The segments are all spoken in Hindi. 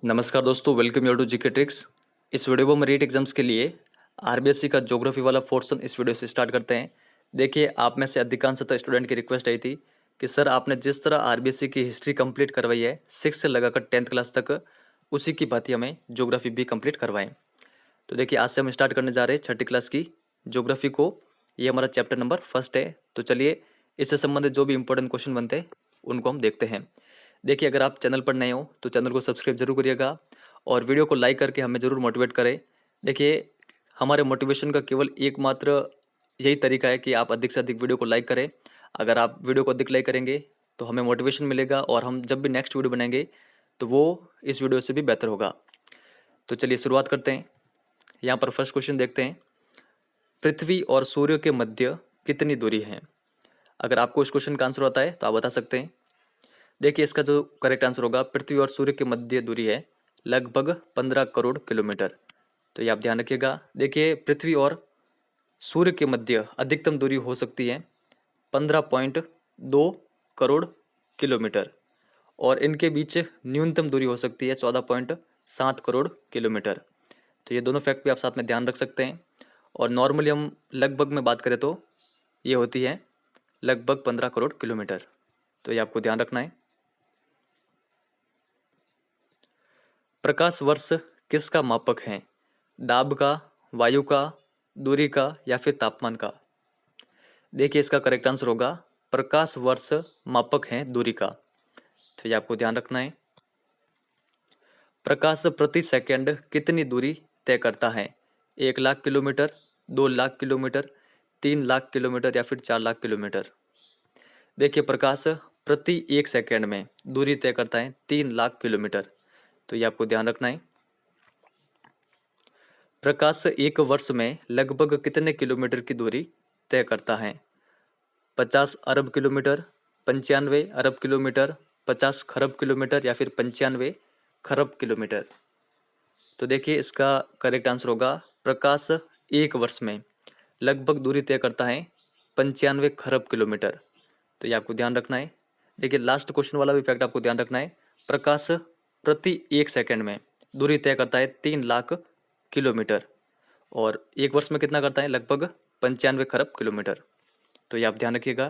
नमस्कार दोस्तों, welcome you to GK tricks. इस वीडियो में रीट एग्जाम्स के लिए आरबीएससी का ज्योग्राफी वाला पोर्शन इस वीडियो से स्टार्ट करते हैं। देखिए, आप में से अधिकांशतः स्टूडेंट की रिक्वेस्ट आई थी कि सर आपने जिस तरह आरबीएससी की हिस्ट्री कंप्लीट करवाई है 6 से लगाकर 10th क्लास तक, उसी की भांति हमें ज्योग्राफी भी कंप्लीट करवाएं। तो देखिए, आज से हम स्टार्ट करने जा रहे हैं 6ठी क्लास की ज्योग्राफी को। ये हमारा चैप्टर नंबर 1 है। तो चलिए, इससे संबंधित जो भी इंपॉर्टेंट क्वेश्चन बनते हैं उनको हम देखते हैं। देखिए, अगर आप चैनल पर नए हो तो चैनल को सब्सक्राइब जरूर करिएगा और वीडियो को लाइक करके हमें जरूर मोटिवेट करें। देखिए, हमारे मोटिवेशन का केवल एकमात्र यही तरीका है कि आप अधिक से अधिक वीडियो को लाइक करें। अगर आप वीडियो को अधिक लाइक करेंगे तो हमें मोटिवेशन मिलेगा और हम जब भी नेक्स्ट वीडियो बनाएंगे तो वो इस वीडियो से भी बेहतर होगा। तो चलिए शुरुआत करते हैं। यहाँ पर फर्स्ट क्वेश्चन देखते हैं, पृथ्वी और सूर्य के मध्य कितनी दूरी है? अगर आपको इस क्वेश्चन का आंसर आता है तो आप बता सकते हैं। देखिए, इसका जो करेक्ट आंसर होगा, पृथ्वी और सूर्य के मध्य दूरी है लगभग 15 करोड़ किलोमीटर। तो ये आप ध्यान रखिएगा। देखिए, पृथ्वी और सूर्य के मध्य अधिकतम दूरी हो सकती है 15.2 करोड़ किलोमीटर और इनके बीच न्यूनतम दूरी हो सकती है 14.7 करोड़ किलोमीटर। तो ये दोनों फैक्ट भी आप साथ में ध्यान रख सकते हैं। और नॉर्मली हम लगभग में बात करें तो ये होती है लगभग 15 करोड़ किलोमीटर। तो ये आपको ध्यान रखना है। प्रकाश वर्ष किसका मापक है? दाब का, वायु का, दूरी का या फिर तापमान का? देखिए, इसका करेक्ट आंसर होगा प्रकाश वर्ष मापक है दूरी का। तो ये आपको ध्यान रखना है। प्रकाश प्रति सेकंड कितनी दूरी तय करता है? 1 lakh kilometre, 2 lakh kilometre, 3 lakh kilometre या फिर 4 लाख किलोमीटर? देखिए, प्रकाश प्रति 1 सेकंड में दूरी तय करता है 3 लाख किलोमीटर। तो ये आपको ध्यान रखना है। प्रकाश 1 वर्ष में लगभग कितने किलोमीटर की दूरी तय करता है? 50 अरब किलोमीटर, 95 अरब किलोमीटर, 50 खरब किलोमीटर या फिर 95 खरब किलोमीटर? तो देखिए, इसका करेक्ट आंसर होगा प्रकाश 1 वर्ष में लगभग दूरी तय करता है 95 खरब किलोमीटर। तो ये आपको ध्यान रखना है। देखिए, लास्ट क्वेश्चन वाला भी फैक्ट आपको ध्यान रखना है। प्रकाश प्रति 1 सेकंड में दूरी तय करता है 3 लाख किलोमीटर और 1 वर्ष में कितना करता है? लगभग 95 खरब किलोमीटर। तो ये आप ध्यान रखिएगा।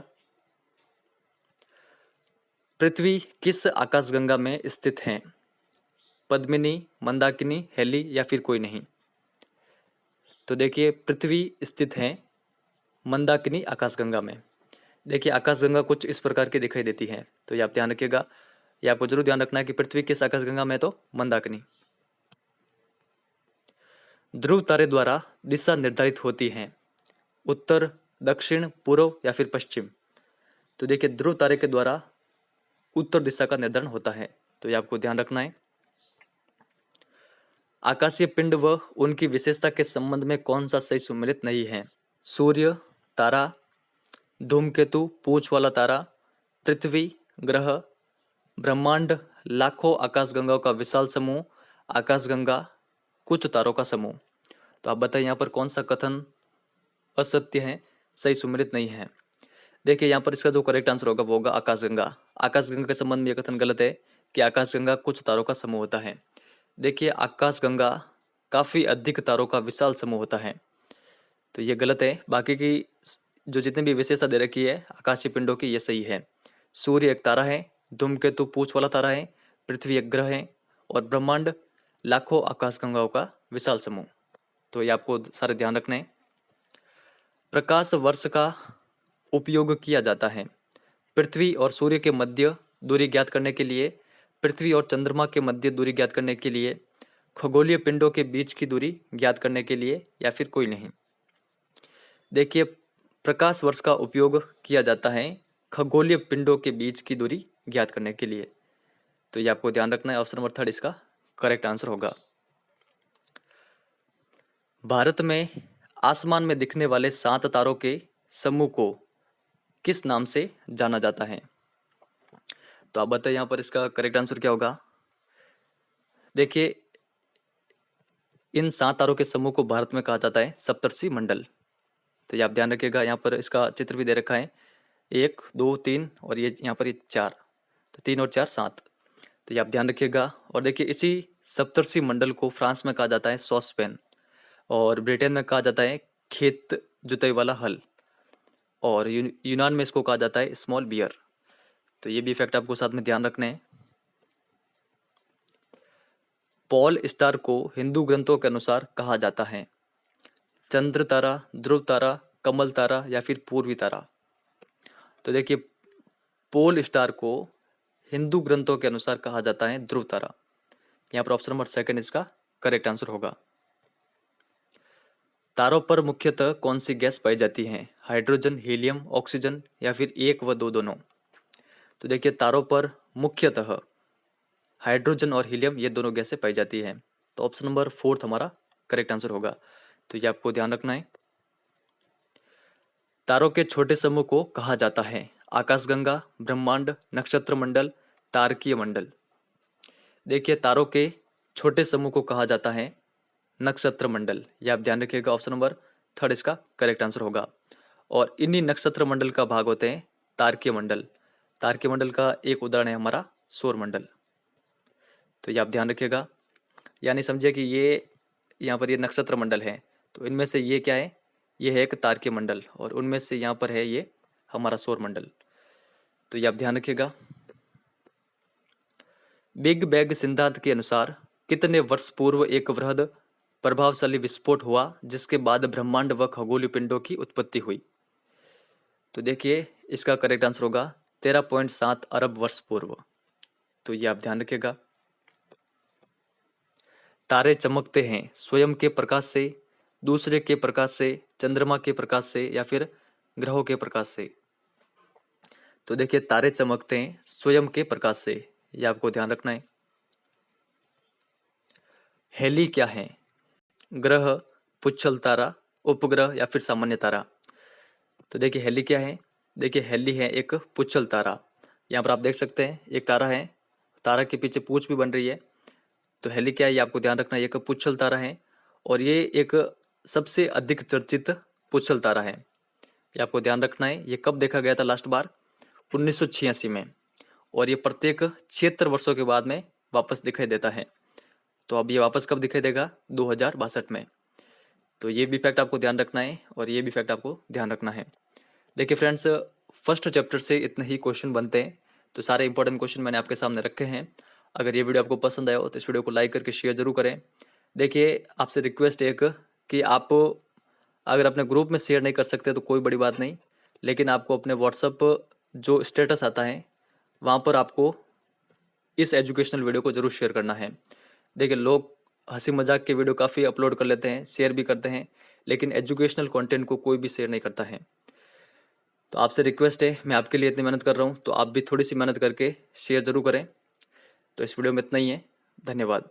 पृथ्वी किस आकाशगंगा में स्थित है? पद्मिनी, मंदाकिनी, हेली या फिर कोई नहीं? तो देखिए, पृथ्वी स्थित है मंदाकिनी आकाशगंगा में। देखिए, आकाशगंगा कुछ इस प्रकार की दिखाई देती है। तो ये आप ध्यान रखिएगा। ये आपको जरूर ध्यान रखना है कि पृथ्वी किस आकाशगंगा में है, तो मंदाकिनी। ध्रुव तारे द्वारा दिशा निर्धारित होती है उत्तर, दक्षिण, पूर्व या फिर पश्चिम? तो देखिए, ध्रुव तारे के द्वारा उत्तर दिशा का निर्धारण होता है। तो ये आपको ध्यान रखना है। आकाशीय पिंड व उनकी विशेषता के संबंध में कौन सा सही सुमेलित नहीं है? सूर्य, तारा, धूमकेतु, पूंछ वाला तारा, पृथ्वी, ग्रह, ब्रह्मांड, लाखों आकाशगंगाओं का विशाल समूह, आकाशगंगा, कुछ तारों का समूह? तो आप बताइए, यहाँ पर कौन सा कथन असत्य है, सही सुमेलित नहीं है? देखिए, यहाँ पर इसका जो करेक्ट आंसर होगा वो होगा आकाशगंगा। आकाशगंगा के संबंध में यह कथन गलत है कि आकाशगंगा कुछ तारों का समूह होता है। देखिए, आकाशगंगा काफी अधिक तारों का विशाल समूह होता है। तो ये गलत है। बाकी की जो जितनी भी विशेषता दे रखी है आकाशीय पिंडों की, ये सही है। सूर्य एक तारा है, धूमकेतु पूंछ वाला तारा है, पृथ्वी एक ग्रह है और ब्रह्मांड लाखों आकाशगंगाओं का विशाल समूह। तो ये आपको सारे ध्यान रखने हैं। प्रकाश वर्ष का उपयोग किया जाता है पृथ्वी और सूर्य के मध्य दूरी ज्ञात करने के लिए, पृथ्वी और चंद्रमा के मध्य दूरी ज्ञात करने के लिए, खगोलीय पिंडों के बीच की दूरी ज्ञात करने के लिए या फिर कोई नहीं? देखिए, प्रकाश वर्ष का उपयोग किया जाता है खगोलीय पिंडों के बीच की दूरी ज्ञात करने के लिए। तो ये आपको ध्यान रखना है। ऑप्शन नंबर 3 इसका करेक्ट आंसर होगा। भारत में आसमान में दिखने वाले 7 तारों के समूह को किस नाम से जाना जाता है? तो आप बताइए, यहाँ पर इसका करेक्ट आंसर क्या होगा? देखिए, इन 7 तारों के समूह को भारत में कहा जाता है सप्तर्षि मंडल। तो ये आप ध्यान रखिएगा। यहाँ पर इसका चित्र भी दे रखा है, 1, 2, 3 और ये यहाँ पर ये 4। तो 3 और 4 7। तो ये आप ध्यान रखिएगा। और देखिए इसी सप्तर्षि मंडल को फ्रांस में कहा जाता है सॉसपेन, और ब्रिटेन में कहा जाता है खेत जुताई वाला हल, और यूनान में इसको कहा जाता है स्मॉल बियर। तो ये भी फैक्ट आपको साथ में ध्यान रखने हैं। पॉल स्टार को हिंदू ग्रंथों के अनुसार कहा जाता है चंद्र तारा, ध्रुव तारा, कमल तारा या फिर पूर्वी तारा। तो देखिए पोल स्टार को हिंदू ग्रंथों के अनुसार कहा जाता है ध्रुव तारा। यहाँ पर ऑप्शन नंबर सेकंड इसका करेक्ट आंसर होगा। तारों पर मुख्यतः कौन सी गैस पाई जाती है? हाइड्रोजन, हीलियम, ऑक्सीजन या फिर एक व दो दोनों। तो देखिए तारों पर मुख्यतः हाइड्रोजन और हीलियम ये दोनों गैसें पाई जाती हैं। तो ऑप्शन नंबर फोर्थ हमारा करेक्ट आंसर होगा। तो ये आपको ध्यान रखना है। तारों के छोटे समूह को कहा जाता है आकाशगंगा, ब्रह्मांड, नक्षत्र मंडल, तारकीय मंडल। देखिए तारों के छोटे समूह को कहा जाता है नक्षत्र मंडल। ये आप ध्यान रखिएगा, ऑप्शन नंबर थर्ड इसका करेक्ट आंसर होगा। और इन्हीं नक्षत्र मंडल का भाग होते हैं तारकीय मंडल। तारकीय मंडल का एक उदाहरण है हमारा सौर मंडल। तो ये आप ध्यान रखिएगा, यानी समझिए कि ये यहाँ पर ये नक्षत्र मंडल है, तो इनमें से ये क्या है, ये है एक तारकीय मंडल, और उनमें से यहाँ पर है ये हमारा सौर मंडल। तो ये आप ध्यान रखिएगा। बिग बैंग सिद्धांत के अनुसार कितने वर्ष पूर्व एक वृहद प्रभावशाली विस्फोट हुआ जिसके बाद ब्रह्मांड व खगोलीय पिंडों की उत्पत्ति हुई? तो देखिए इसका करेक्ट आंसर होगा 13.7 अरब वर्ष पूर्व। तो ये आप ध्यान रखिएगा। तारे चमकते हैं स्वयं के प्रकाश से, दूसरे के प्रकाश से, चंद्रमा के प्रकाश से या फिर ग्रहों के प्रकाश से। तो देखिए तारे चमकते हैं स्वयं के प्रकाश से, ये आपको ध्यान रखना है। हेली क्या है? ग्रह, पुच्छल तारा, उपग्रह या फिर सामान्य तारा। तो देखिए हेली क्या है? देखिए हेली है एक पुच्छल तारा। यहाँ पर आप देख सकते हैं एक तारा है, तारा के पीछे पूंछ भी बन रही है। तो हेली क्या है ये आपको ध्यान रखना है, एक पुच्छल तारा है, और ये एक सबसे अधिक चर्चित पुच्छल तारा है। ये आपको ध्यान रखना है। ये कब देखा गया था लास्ट बार? 1986 में, और ये प्रत्येक 76 वर्षों के बाद में वापस दिखाई देता है। तो अब ये वापस कब दिखाई देगा? 2062 में। तो ये भी फैक्ट आपको ध्यान रखना है, और ये भी फैक्ट आपको ध्यान रखना है। देखिए फ्रेंड्स, फर्स्ट चैप्टर से इतने ही क्वेश्चन बनते हैं, तो सारे इंपॉर्टेंट क्वेश्चन मैंने आपके सामने रखे हैं। अगर ये वीडियो आपको पसंद आया हो तो इस वीडियो को लाइक करके शेयर जरूर करें। देखिए आपसे रिक्वेस्ट एक कि आप अगर अपने ग्रुप में शेयर नहीं कर सकते तो कोई बड़ी बात नहीं, लेकिन आपको अपने व्हाट्सअप जो स्टेटस आता है वहाँ पर आपको इस एजुकेशनल वीडियो को जरूर शेयर करना है। देखिए लोग हंसी मजाक के वीडियो काफ़ी अपलोड कर लेते हैं, शेयर भी करते हैं, लेकिन एजुकेशनल कंटेंट को कोई भी शेयर नहीं करता है। तो आपसे रिक्वेस्ट है, मैं आपके लिए इतनी मेहनत कर रहा हूँ तो आप भी थोड़ी सी मेहनत करके शेयर जरूर करें। तो इस वीडियो में इतना ही है। धन्यवाद।